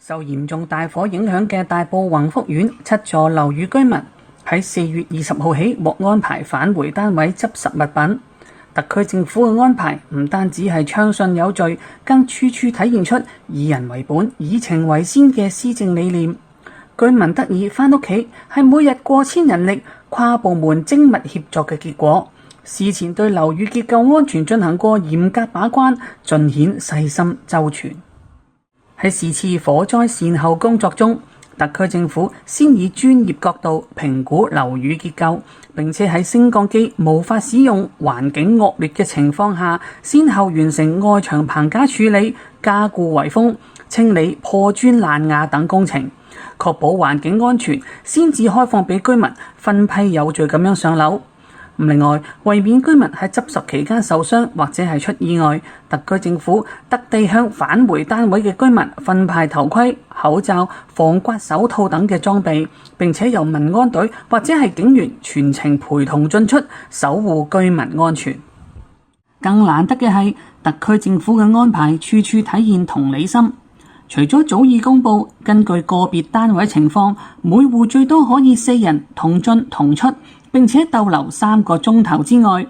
受嚴重大火影響嘅大埔宏福苑7座樓宇居民喺4月20號起獲安排返回單位執拾物品。特區政府嘅安排唔單止係暢順有序，更處處體現出以人為本、以情為先嘅施政理念。居民得以返屋企係每日過千人力跨部門精密協作嘅結果。事前對樓宇結構安全進行過嚴格把關，盡顯細心周全。喺是次火災善後工作中，特區政府先以專業角度評估樓宇結構，並且喺升降機無法使用、環境惡劣嘅情況下，先後完成外牆棚架處理、加固圍封、清理破磚爛瓦等工程，確保環境安全，先至開放俾居民分批有序咁樣上樓。另外，為免居民喺執拾期間受傷或者係出意外，特區政府特地向返回單位嘅居民分派頭盔、口罩、防刮手套等嘅裝備，並且由民安隊或者係警員全程陪同進出，守護居民安全。更難得嘅係，特區政府嘅安排處處體現同理心。除咗早已公佈，根據個別單位情況，每戶最多可以4人同進同出，並且逗留3個鐘頭之外，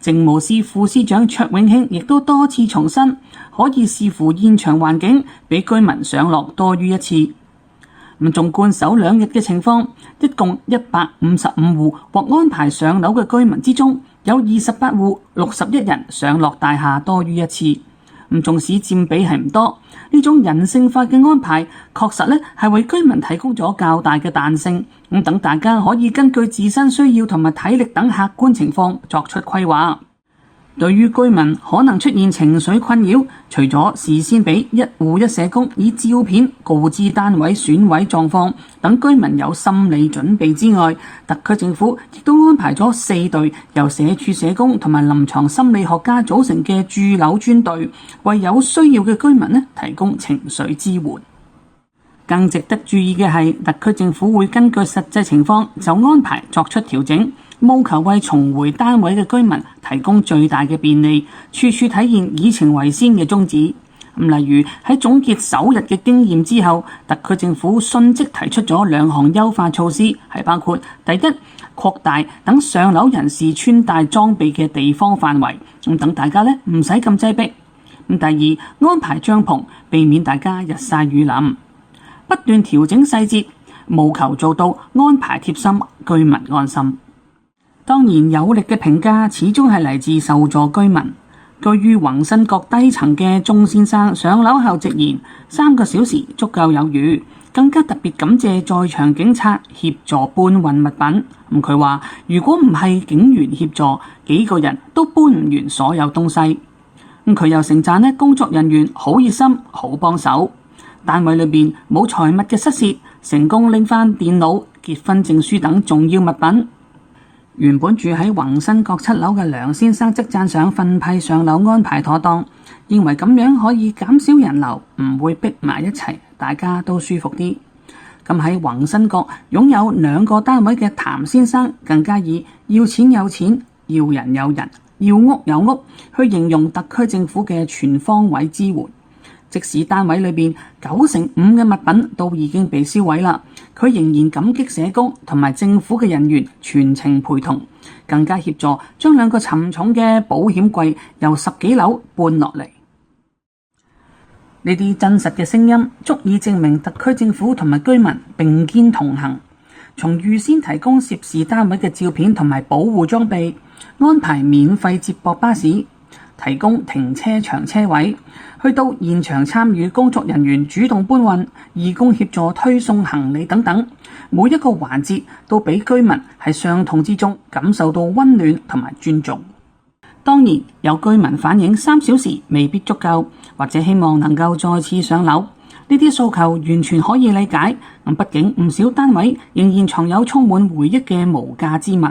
政務司副司長卓永興亦都多次重申，可以視乎現場環境，俾居民上落多於一次。縱觀首2日嘅情況，一共155戶獲安排上樓嘅居民之中，有28戶61人上落大廈多於一次。縱使佔比係唔多，呢種人性化嘅安排確實係為居民提供咗較大嘅彈性，等大家可以根據自身需要同埋體力等客觀情況作出規劃。對於居民可能出現情緒困擾，除咗事先俾一戶一社工以照片告知單位損毀狀況，等居民有心理準備之外，特區政府亦都安排咗4隊由社署社工同埋臨床心理學家組成嘅駐樓專隊，為有需要嘅居民提供情緒支援。更值得注意嘅係，特區政府會根據實際情況就安排作出調整，務求為重回單位嘅居民提供最大嘅便利，處處體現以情為先嘅宗旨。例如喺總結首日嘅經驗之後，特區政府迅即提出咗2項優化措施，係包括第一，擴大等上樓人士穿戴裝備嘅地方範圍，等大家唔使咁擠迫。第二，安排帳篷，避免大家日曬雨淋。不斷調整細節，務求做到安排貼心，居民安心。當然，有力嘅評價始終係嚟自受助居民。居於宏新閣低層嘅鍾先生上樓後直言，3個小時足夠有餘，更加特別感謝在場警察協助搬運物品。佢話如果唔係警員協助，幾個人都搬唔完所有東西。佢又盛讚工作人員好熱心，好幫手。單位裏邊冇財物嘅失竊，成功拎翻電腦、結婚證書等重要物品。原本住喺宏新閣7樓嘅梁先生即讚賞分批上樓安排妥當，認為咁樣可以減少人流，唔會逼埋一齊，大家都舒服啲。咁喺宏新閣擁有2個單位嘅譚先生更加以要錢有錢、要人有人、要屋有屋去形容特區政府嘅全方位支援。即使單位裏邊95%嘅物品都已經被燒毀啦，佢仍然感激社工同埋政府嘅人員全程陪同，更加協助將2個沉重嘅保險櫃由10幾樓搬落嚟。呢啲真實嘅聲音足以證明特區政府同埋居民並肩同行，從預先提供涉事單位嘅照片同埋保護裝備，安排免費接駁巴士，提供停車場車位，去到現場參與工作人員主動搬運、義工協助推送行李等等，每一個環節都俾居民喺傷痛之中感受到溫暖同埋尊重。當然有居民反映3小時未必足夠，或者希望能夠再次上樓，呢啲訴求完全可以理解。畢竟唔少單位仍然藏有充滿回憶嘅無價之物。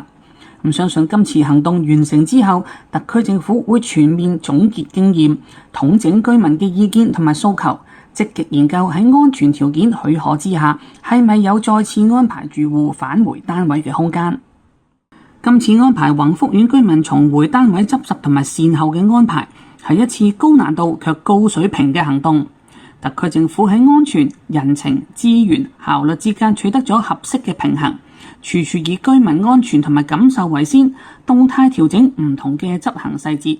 相信今次行動完成之後，特區政府會全面總結經驗，統整居民嘅意見同埋訴求，積極研究喺安全條件許可之下，係咪有再次安排住戶返回單位嘅空間。今次安排宏福苑居民重回單位執拾同埋善後嘅安排，係一次高難度卻高水平嘅行動。特區政府喺安全、人情、資源、效率之間取得咗合適嘅平衡，處處以居民安全同埋感受為先，動態調整唔同嘅執行細節。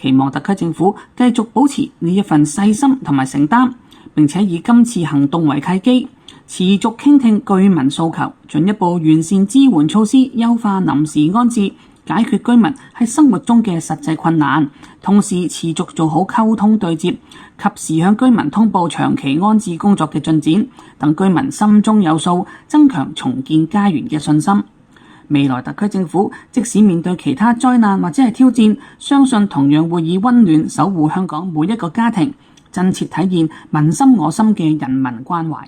期望特區政府繼續保持呢一份細心同埋承擔，並且以今次行動為契機，持續傾聽居民訴求，進一步完善支援措施，優化臨時安置，解決居民喺生活中嘅實際困難，同時持續做好溝通對接，及時向居民通報長期安置工作嘅進展，等居民心中有數，增強重建家園嘅信心。未來特區政府即使面對其他災難或者係挑戰，相信同樣會以溫暖守護香港每一個家庭，真切體現民心我心嘅人民關懷。